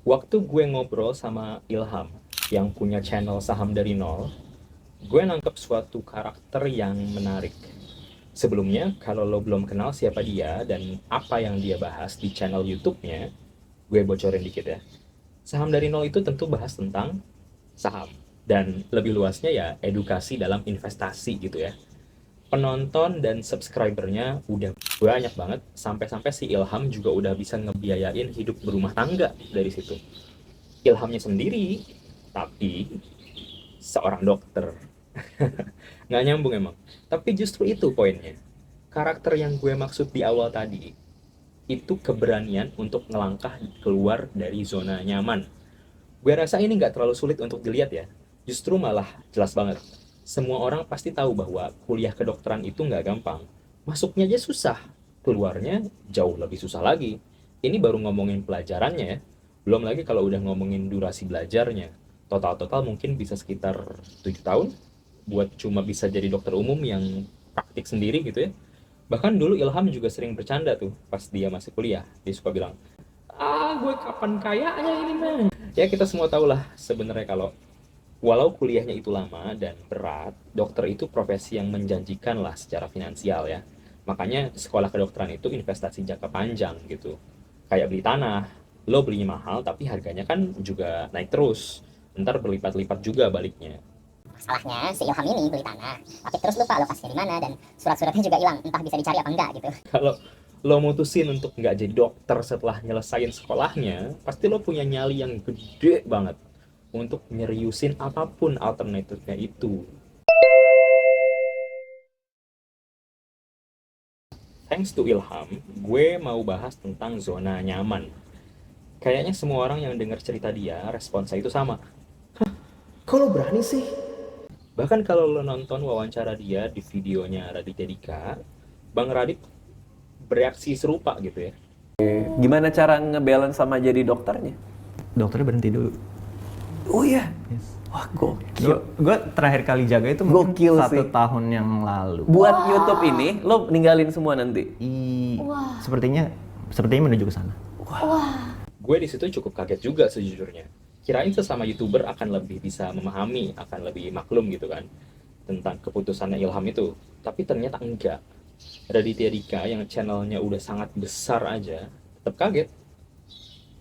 Waktu gue ngobrol sama Ilham yang punya channel Saham dari Nol, gue nangkep suatu karakter yang menarik. Sebelumnya, kalau lo belum kenal siapa dia dan apa yang dia bahas di channel YouTube-nya, gue bocorin dikit ya. Saham dari Nol itu tentu bahas tentang saham. Dan lebih luasnya ya edukasi dalam investasi gitu ya. Penonton dan subscribernya udah banyak banget, sampai-sampai si Ilham juga udah bisa ngebiayain hidup berumah tangga dari situ. Ilhamnya sendiri, tapi seorang dokter. Nggak nyambung emang. Tapi justru itu poinnya. Karakter yang gue maksud di awal tadi, itu keberanian untuk ngelangkah keluar dari zona nyaman. Gue rasa ini nggak terlalu sulit untuk dilihat ya. Justru malah jelas banget. Semua orang pasti tahu bahwa kuliah kedokteran itu nggak gampang. Masuknya aja susah, keluarnya jauh lebih susah lagi. Ini baru ngomongin pelajarannya ya. Belum lagi kalau udah ngomongin durasi belajarnya. Total-total mungkin bisa sekitar 7 tahun buat cuma bisa jadi dokter umum yang praktik sendiri gitu ya. Bahkan dulu Ilham juga sering bercanda tuh pas dia masih kuliah. Dia suka bilang, gue kapan kayaknya ini mah. Ya kita semua tahu lah sebenarnya kalau walau kuliahnya itu lama dan berat, dokter itu profesi yang menjanjikan lah secara finansial ya. Makanya sekolah kedokteran itu investasi jangka panjang gitu. Kayak beli tanah, lo belinya mahal tapi harganya kan juga naik terus. Ntar berlipat-lipat juga baliknya. Masalahnya si Ilham ini beli tanah, tapi terus lupa lokasinya di mana dan surat-suratnya juga hilang, entah bisa dicari apa enggak gitu. Kalau lo mutusin untuk nggak jadi dokter setelah nyelesain sekolahnya, pasti lo punya nyali yang gede banget untuk nyeriusin apapun alternatifnya itu. Thanks to Ilham, gue mau bahas tentang zona nyaman. Kayaknya semua orang yang dengar cerita dia, responsnya itu sama. Kok lo berani sih? Bahkan kalau lo nonton wawancara dia di videonya Raditya Dika, Bang Radit bereaksi serupa gitu ya. Gimana cara ngebalance sama jadi dokternya? Dokternya berhenti dulu. Oh iya? Yes. Wah gokil. Gue terakhir kali jaga itu mungkin Gokil satu sih. tahun yang lalu. Buat YouTube ini, lo ninggalin semua nanti? Sepertinya menuju ke sana. Gue di situ cukup kaget juga sejujurnya. Kirain sesama YouTuber akan lebih bisa memahami, akan lebih maklum gitu kan tentang keputusannya Ilham itu. Tapi ternyata enggak. Raditya Dika yang channelnya udah sangat besar aja tetap kaget.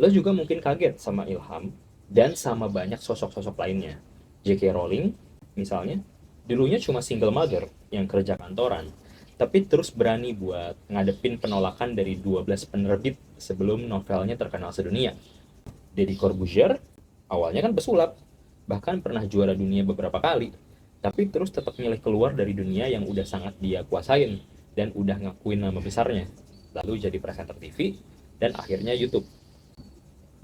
Lo juga mungkin kaget sama Ilham dan sama banyak sosok-sosok lainnya. J.K. Rowling misalnya, dulunya cuma single mother yang kerja kantoran, tapi terus berani buat ngadepin penolakan dari 12 penerbit sebelum novelnya terkenal sedunia. Deddy Corbuzier awalnya kan pesulap, bahkan pernah juara dunia beberapa kali, tapi terus tetap milih keluar dari dunia yang udah sangat dia kuasain dan udah ngakuin nama besarnya, lalu jadi presenter TV dan akhirnya YouTube.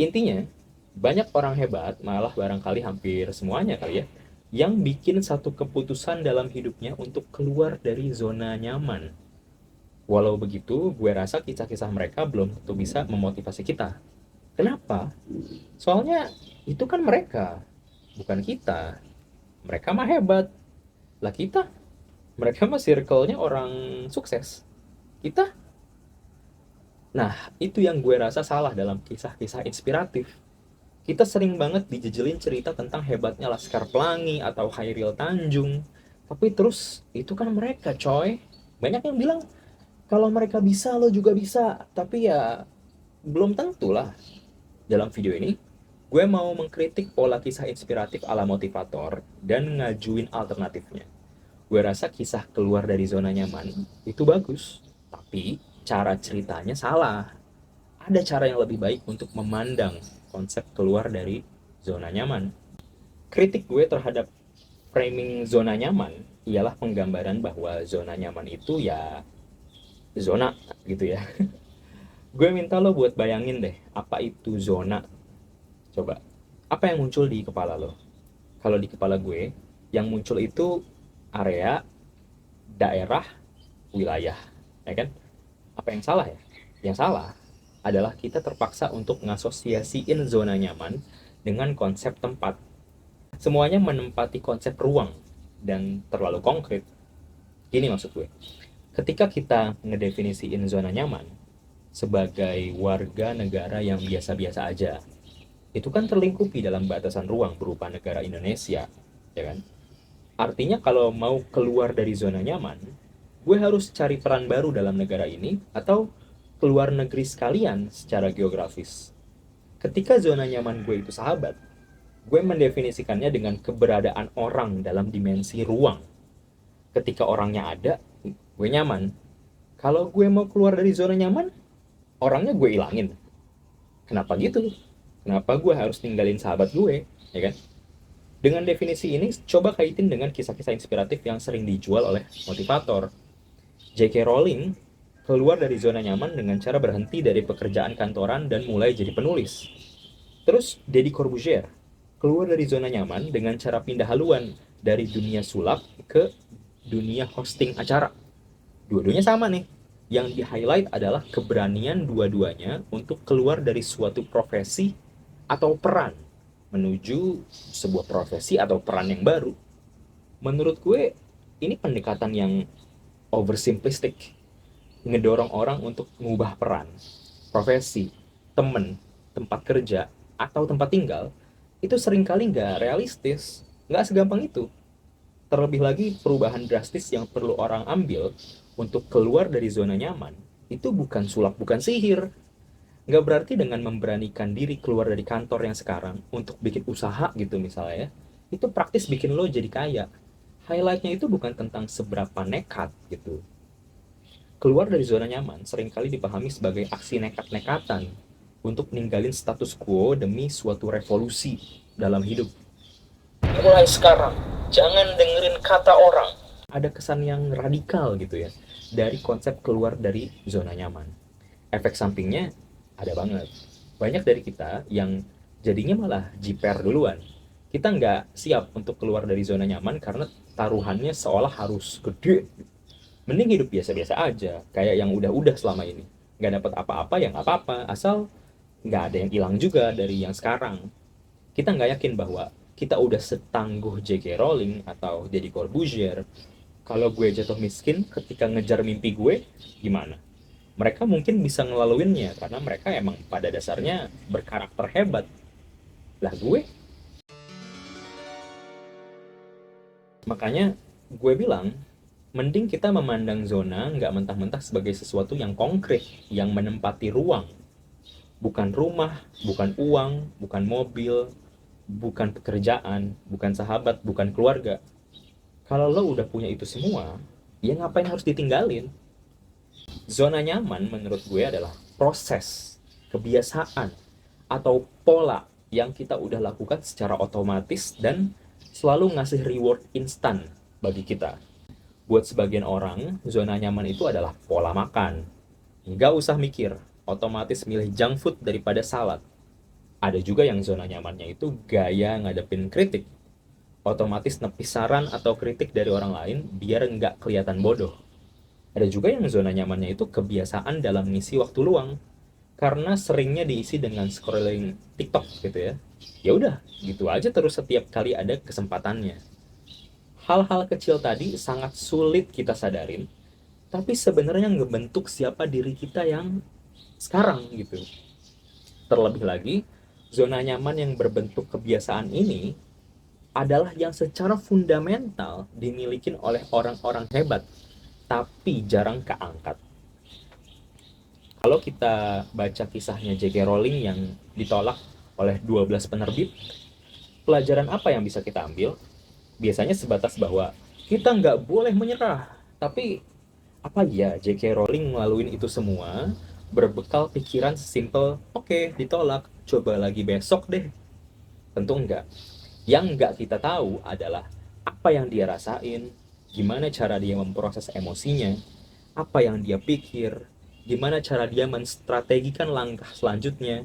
Intinya, banyak orang hebat, malah barangkali hampir semuanya kali ya, yang bikin satu keputusan dalam hidupnya untuk keluar dari zona nyaman. Walau begitu, gue rasa kisah-kisah mereka belum tentu bisa memotivasi kita. Kenapa? Soalnya itu kan mereka, bukan kita. Mereka mah hebat. Lah kita, mereka mah circle-nya orang sukses. Kita, nah itu yang gue rasa salah dalam kisah-kisah inspiratif. Kita sering banget dijejelin cerita tentang hebatnya Laskar Pelangi atau Hairil Tanjung. Tapi terus, itu kan mereka coy. Banyak yang bilang, kalau mereka bisa, lo juga bisa. Tapi ya, belum tentu lah. Dalam video ini, gue mau mengkritik pola kisah inspiratif ala motivator dan ngajuin alternatifnya. Gue rasa kisah keluar dari zona nyaman itu bagus. Tapi, cara ceritanya salah. Ada cara yang lebih baik untuk memandang konsep keluar dari zona nyaman. Kritik gue terhadap framing zona nyaman ialah penggambaran bahwa zona nyaman itu ya zona gitu ya. Gue minta lo buat bayangin deh apa itu zona. Coba, apa yang muncul di kepala lo? Kalau di kepala gue, yang muncul itu area, daerah, wilayah, ya kan? Apa yang salah ya? Yang salah adalah kita terpaksa untuk ngasosiasiin zona nyaman dengan konsep tempat. Semuanya menempati konsep ruang dan terlalu konkret. Gini maksud gue, ketika kita ngedefinisiin zona nyaman sebagai warga negara yang biasa-biasa aja, itu kan terlingkupi dalam batasan ruang berupa negara Indonesia, ya kan? Artinya kalau mau keluar dari zona nyaman, gue harus cari peran baru dalam negara ini atau keluar negeri sekalian secara geografis. Ketika zona nyaman gue itu sahabat, gue mendefinisikannya dengan keberadaan orang dalam dimensi ruang. Ketika orangnya ada, gue nyaman. Kalau gue mau keluar dari zona nyaman, orangnya gue ilangin. Kenapa gitu? Kenapa gue harus tinggalin sahabat gue, ya kan? Dengan definisi ini, coba kaitin dengan kisah-kisah inspiratif yang sering dijual oleh motivator. J.K. Rowling keluar dari zona nyaman dengan cara berhenti dari pekerjaan kantoran dan mulai jadi penulis. Terus Deddy Corbuzier keluar dari zona nyaman dengan cara pindah haluan dari dunia sulap ke dunia hosting acara. Dua-duanya sama nih. Yang di-highlight adalah keberanian dua-duanya untuk keluar dari suatu profesi atau peran menuju sebuah profesi atau peran yang baru. Menurut gue, ini pendekatan yang oversimplistic, ngedorong orang untuk mengubah peran, profesi, temen, tempat kerja, atau tempat tinggal, itu seringkali nggak realistis, nggak segampang itu. Terlebih lagi, perubahan drastis yang perlu orang ambil untuk keluar dari zona nyaman, itu bukan sulap, bukan sihir. Nggak berarti dengan memberanikan diri keluar dari kantor yang sekarang untuk bikin usaha gitu misalnya ya, itu praktis bikin lo jadi kaya. Highlightnya itu bukan tentang seberapa nekat gitu. Keluar dari zona nyaman seringkali dipahami sebagai aksi nekat-nekatan untuk ninggalin status quo demi suatu revolusi dalam hidup. Mulai sekarang, jangan dengerin kata orang. Ada kesan yang radikal gitu ya, dari konsep keluar dari zona nyaman. Efek sampingnya ada banget. Banyak dari kita yang jadinya malah jiper duluan. Kita nggak siap untuk keluar dari zona nyaman karena taruhannya seolah harus gede. Mending hidup biasa-biasa aja, kayak yang udah-udah selama ini. Nggak dapat apa-apa ya nggak apa-apa, asal nggak ada yang hilang juga dari yang sekarang. Kita nggak yakin bahwa kita udah setangguh J.K. Rowling atau Deddy Corbuzier. Kalau gue jatuh miskin ketika ngejar mimpi gue, gimana? Mereka mungkin bisa ngelaluinnya karena mereka emang pada dasarnya berkarakter hebat. Lah gue? Makanya gue bilang, mending kita memandang zona nggak mentah-mentah sebagai sesuatu yang konkret, yang menempati ruang. Bukan rumah, bukan uang, bukan mobil, bukan pekerjaan, bukan sahabat, bukan keluarga. Kalau lo udah punya itu semua, ya ngapain harus ditinggalin? Zona nyaman menurut gue adalah proses, kebiasaan, atau pola yang kita udah lakukan secara otomatis dan selalu ngasih reward instan bagi kita. Buat sebagian orang, zona nyaman itu adalah pola makan. Nggak usah mikir, otomatis milih junk food daripada salad. Ada juga yang zona nyamannya itu gaya ngadepin kritik. Otomatis nepis saran atau kritik dari orang lain biar nggak kelihatan bodoh. Ada juga yang zona nyamannya itu kebiasaan dalam ngisi waktu luang. Karena seringnya diisi dengan scrolling TikTok gitu ya. Ya udah, gitu aja terus setiap kali ada kesempatannya. Hal-hal kecil tadi sangat sulit kita sadarin, tapi sebenarnya ngebentuk siapa diri kita yang sekarang gitu. Terlebih lagi, zona nyaman yang berbentuk kebiasaan ini adalah yang secara fundamental dimiliki oleh orang-orang hebat, tapi jarang keangkat. Kalau kita baca kisahnya J.K. Rowling yang ditolak oleh 12 penerbit, pelajaran apa yang bisa kita ambil? Biasanya sebatas bahwa kita nggak boleh menyerah. Tapi apa ya J.K. Rowling ngelaluin itu semua berbekal pikiran simple, oke, ditolak, coba lagi besok deh? Tentu enggak. Yang nggak kita tahu adalah apa yang dia rasain, gimana cara dia memproses emosinya, apa yang dia pikir, gimana cara dia menstrategikan langkah selanjutnya,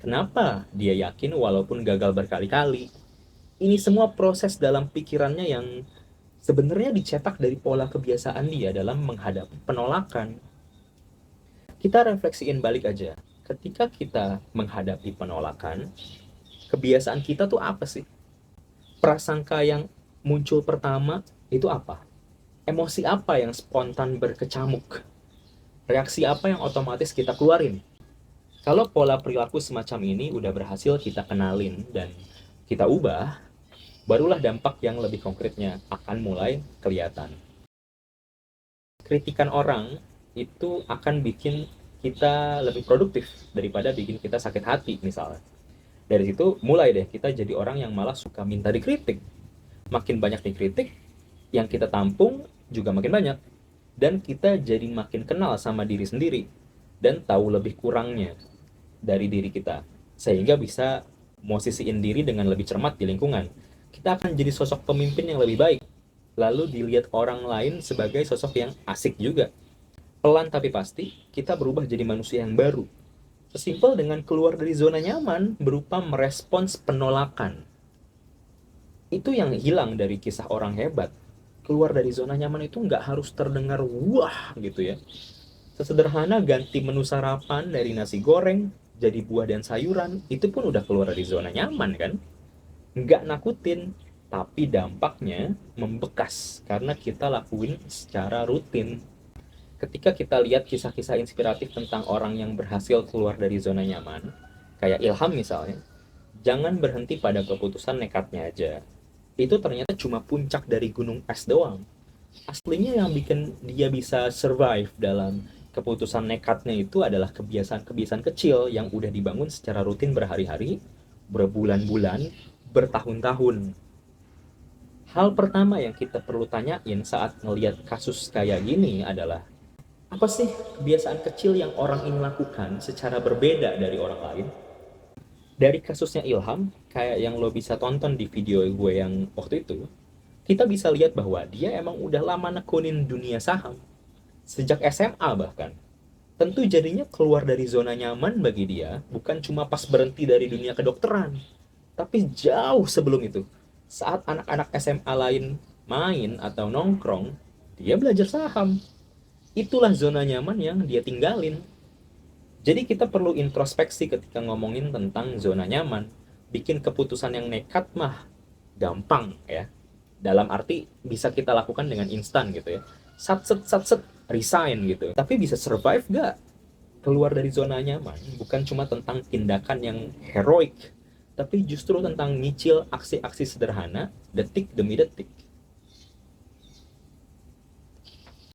kenapa dia yakin walaupun gagal berkali-kali. Ini semua proses dalam pikirannya yang sebenarnya dicetak dari pola kebiasaan dia dalam menghadapi penolakan. Kita refleksiin balik aja, ketika kita menghadapi penolakan, kebiasaan kita tuh apa sih? Prasangka yang muncul pertama itu apa? Emosi apa yang spontan berkecamuk? Reaksi apa yang otomatis kita keluarin? Kalau pola perilaku semacam ini udah berhasil kita kenalin dan kita ubah, barulah dampak yang lebih konkretnya akan mulai kelihatan. Kritikan orang itu akan bikin kita lebih produktif daripada bikin kita sakit hati misalnya. Dari situ mulai deh kita jadi orang yang malah suka minta dikritik. Makin banyak dikritik, yang kita tampung juga makin banyak. Dan kita jadi makin kenal sama diri sendiri dan tahu lebih kurangnya dari diri kita. Sehingga bisa posisiin diri dengan lebih cermat di lingkungan. Kita akan jadi sosok pemimpin yang lebih baik. Lalu dilihat orang lain sebagai sosok yang asik juga. Pelan tapi pasti, kita berubah jadi manusia yang baru. Sesimpel dengan keluar dari zona nyaman berupa merespons penolakan. Itu yang hilang dari kisah orang hebat. Keluar dari zona nyaman itu nggak harus terdengar wah gitu ya. Sesederhana ganti menu sarapan dari nasi goreng jadi buah dan sayuran, itu pun udah keluar dari zona nyaman kan? Nggak nakutin, tapi dampaknya membekas karena kita lakuin secara rutin. Ketika kita lihat kisah-kisah inspiratif tentang orang yang berhasil keluar dari zona nyaman, kayak Ilham misalnya, jangan berhenti pada keputusan nekatnya aja. Itu ternyata cuma puncak dari gunung es doang. Aslinya yang bikin dia bisa survive dalam keputusan nekatnya itu adalah kebiasaan-kebiasaan kecil yang udah dibangun secara rutin berhari-hari, berbulan-bulan, bertahun-tahun. Hal pertama yang kita perlu tanyain saat ngelihat kasus kayak gini adalah, apa sih kebiasaan kecil yang orang ini lakukan secara berbeda dari orang lain? Dari kasusnya Ilham, kayak yang lo bisa tonton di video gue yang waktu itu, kita bisa lihat bahwa dia emang udah lama nekunin dunia saham. Sejak SMA bahkan. Tentu jadinya keluar dari zona nyaman bagi dia, bukan cuma pas berhenti dari dunia kedokteran. Tapi jauh sebelum itu, saat anak-anak SMA lain main atau nongkrong, dia belajar saham. Itulah zona nyaman yang dia tinggalin. Jadi kita perlu introspeksi ketika ngomongin tentang zona nyaman. Bikin keputusan yang nekat mah gampang ya. Dalam arti bisa kita lakukan dengan instan gitu ya. Sat-set, resign gitu. Tapi bisa survive gak? Keluar dari zona nyaman bukan cuma tentang tindakan yang heroik, tapi justru tentang nyicil aksi-aksi sederhana detik demi detik.